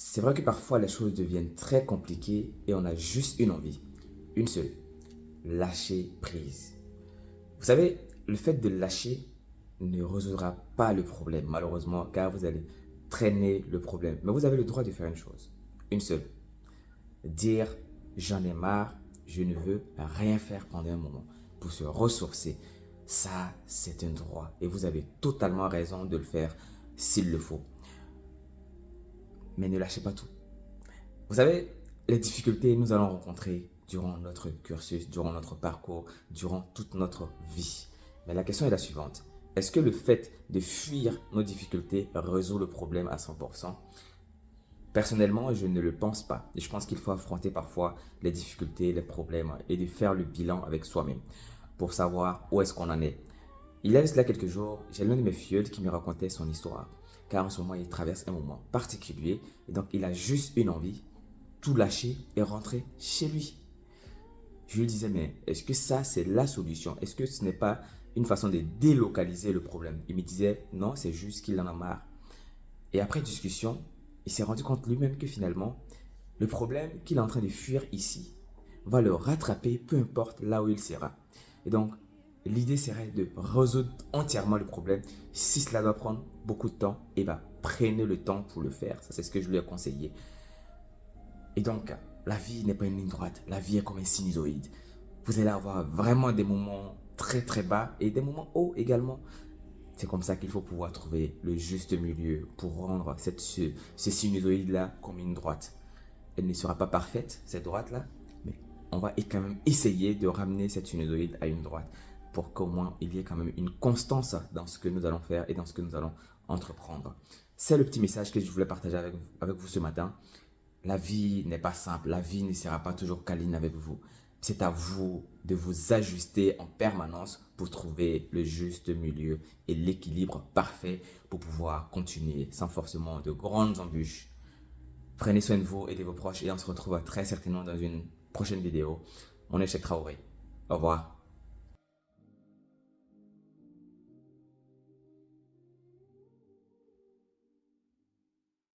C'est vrai que parfois les choses deviennent très compliquées et on a juste une envie, une seule, lâcher prise. Vous savez, le fait de lâcher ne résoudra pas le problème, malheureusement, car vous allez traîner le problème. Mais vous avez le droit de faire une chose, une seule, dire j'en ai marre, je ne veux rien faire pendant un moment pour se ressourcer. Ça, c'est un droit et vous avez totalement raison de le faire s'il le faut. Mais ne lâchez pas tout. Vous savez, les difficultés nous allons rencontrer durant notre cursus, durant notre parcours, durant toute notre vie. Mais la question est la suivante. Est-ce que le fait de fuir nos difficultés résout le problème à 100%? Personnellement, je ne le pense pas. Et je pense qu'il faut affronter parfois les difficultés, les problèmes et de faire le bilan avec soi-même pour savoir où est-ce qu'on en est. Il y a cela quelques jours, j'ai l'un de mes filleuls qui me racontait son histoire. Car en ce moment, il traverse un moment particulier et donc il a juste une envie, tout lâcher et rentrer chez lui. Je lui disais, mais est-ce que ça, c'est la solution? Est-ce que ce n'est pas une façon de délocaliser le problème? Il me disait, non, c'est juste qu'il en a marre. Et après discussion, il s'est rendu compte lui-même que finalement, le problème qu'il est en train de fuir ici va le rattraper, peu importe là où il sera. Et donc, l'idée serait de résoudre entièrement le problème. Si cela doit prendre beaucoup de temps, eh ben, prenez le temps pour le faire. Ça, c'est ce que je lui ai conseillé. Et donc, la vie n'est pas une ligne droite. La vie est comme un sinusoïde. Vous allez avoir vraiment des moments très très bas et des moments hauts également. C'est comme ça qu'il faut pouvoir trouver le juste milieu pour rendre ce sinusoïde-là comme une droite. Elle ne sera pas parfaite, cette droite-là, mais on va quand même essayer de ramener cette sinusoïde à une droite pour qu'au moins il y ait quand même une constance dans ce que nous allons faire et dans ce que nous allons entreprendre. C'est le petit message que je voulais partager avec vous ce matin. La vie n'est pas simple, la vie ne sera pas toujours câline avec vous. C'est à vous de vous ajuster en permanence pour trouver le juste milieu et l'équilibre parfait pour pouvoir continuer sans forcément de grandes embûches. Prenez soin de vous et de vos proches et on se retrouve très certainement dans une prochaine vidéo. Mon est Cheikh Traoré. Au revoir.